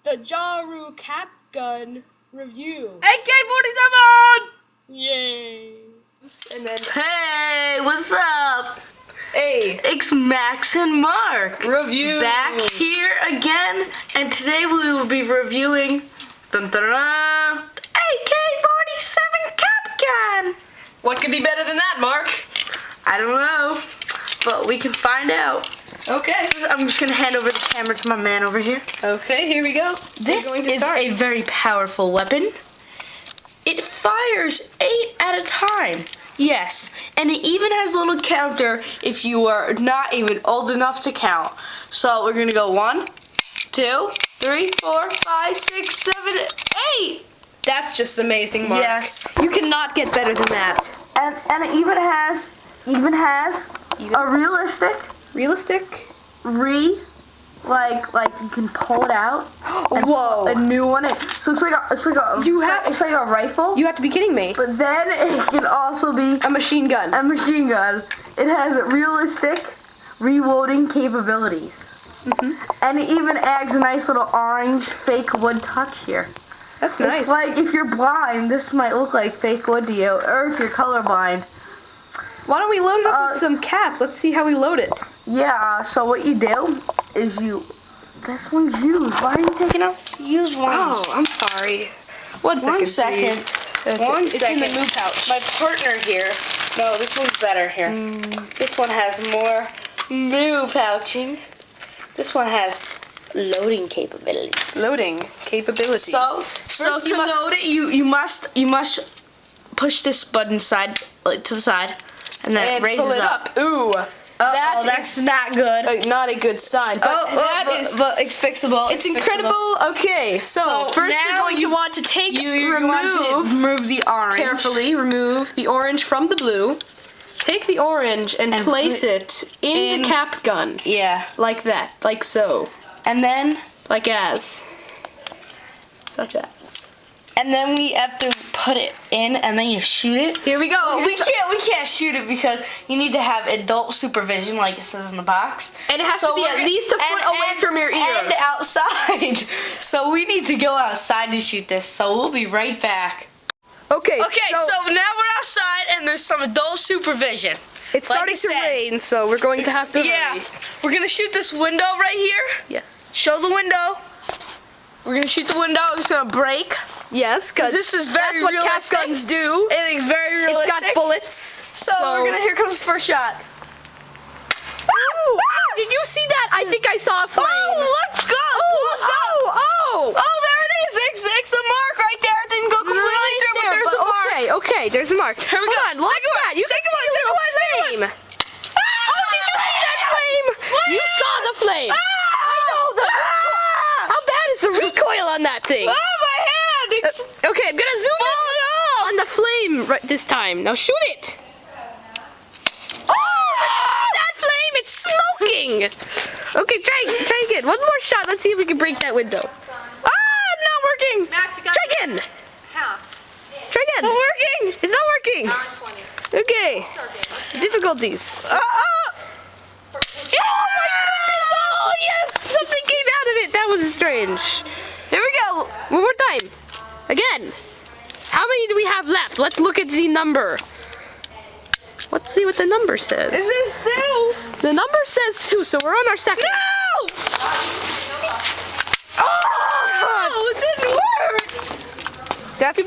the Jaru cap gun review. AK-47! Yay! And then Hey, what's up? A It's Max and Mark. review. Back here again, and today we will be reviewing AK-47 cap gun. What could be better than that, Mark? I don't know, but we can find out. Okay. I'm just gonna hand over the camera to my man over here. Okay, here we go. This is a very powerful weapon. It fires 8 at a time. Yes, and it even has a little counter if you are not even old enough to count. So we're gonna go 1, 2, 3, 4, 5, 6, 7, 8. That's just amazing, Mark. Yes, You cannot get better than that. and it even has a realistic like you can pull it out. And Whoa. a new one. So it's like a it's like a rifle. You have to be kidding me. But then it can also be A machine gun. a machine gun. It has realistic reloading capabilities. And it even adds a nice little orange fake wood touch here. That's nice. It's like if you're blind, this might look like fake wood to you, or if you're colorblind. Why don't we load it up with some caps? Let's see how we load it. Yeah, so what you do is this one's used. Why are you taking out used ones? Oh, I'm sorry. One second. Please. It's in the move pouch. My partner here. No, this one's better here. This one has more move pouching. This one has loading capabilities. Loading capabilities. So First to load it, you must push this button to the side, and then it raises pull it up. Ooh. That's not good. Not a good sign. But but it's fixable. It's incredible. Okay, so first now you're going to want to take remove the orange carefully. Remove the orange from the blue. Take the orange and place put it in the cap gun. Yeah, Like that. Like so. and then Like as. Such as. we have to put it in, and then you shoot it. Here we go. We can't shoot it because you need to have adult supervision, like it says in the box. And it has to be at least a foot away from your ear. And outside. So we need to go outside to shoot this. So we'll be right back. Okay, So now we're outside, and there's some adult supervision. it's like starting it to says. rain, so we're going to have to hurry. We're gonna shoot this window right here. Yes. Show the window. We're gonna shoot the window. It's gonna break. Yes, because This is very that's what realistic. cap guns do. It's very realistic. It's got bullets. So here comes the first shot. Did you see that? I think I saw a flame. Oh, let's go! Oh! Oh, there it is! It's a mark right there. It didn't go completely Right through, there, but there's a mark. Okay, there's a mark. Here we Hold go. on, watch Second one, that. You second can one, see a second little one, second flame. one. Oh, did you see that flame? You saw the flame. I know the. How bad is the recoil on that thing? Oh, my hand! It's Okay, I'm gonna zoom falling off! on the flame right this time. Now shoot it. Oh, did you see that flame? It's smoking. Okay, try again. One more shot. Let's see if we can break that window. Not working! Max, you got Try again. half. Try again. Not working! It's not working. Hour 20. Okay. Difficulties. Oh, Oh yes! Something came out of it. That was strange. Here we go. One more time. Again. How many do we have left? Let's look at the number. Let's see what the number says. Is this new? The number says 2, so we're on our second. No! Oh! Oh, it didn't work! That's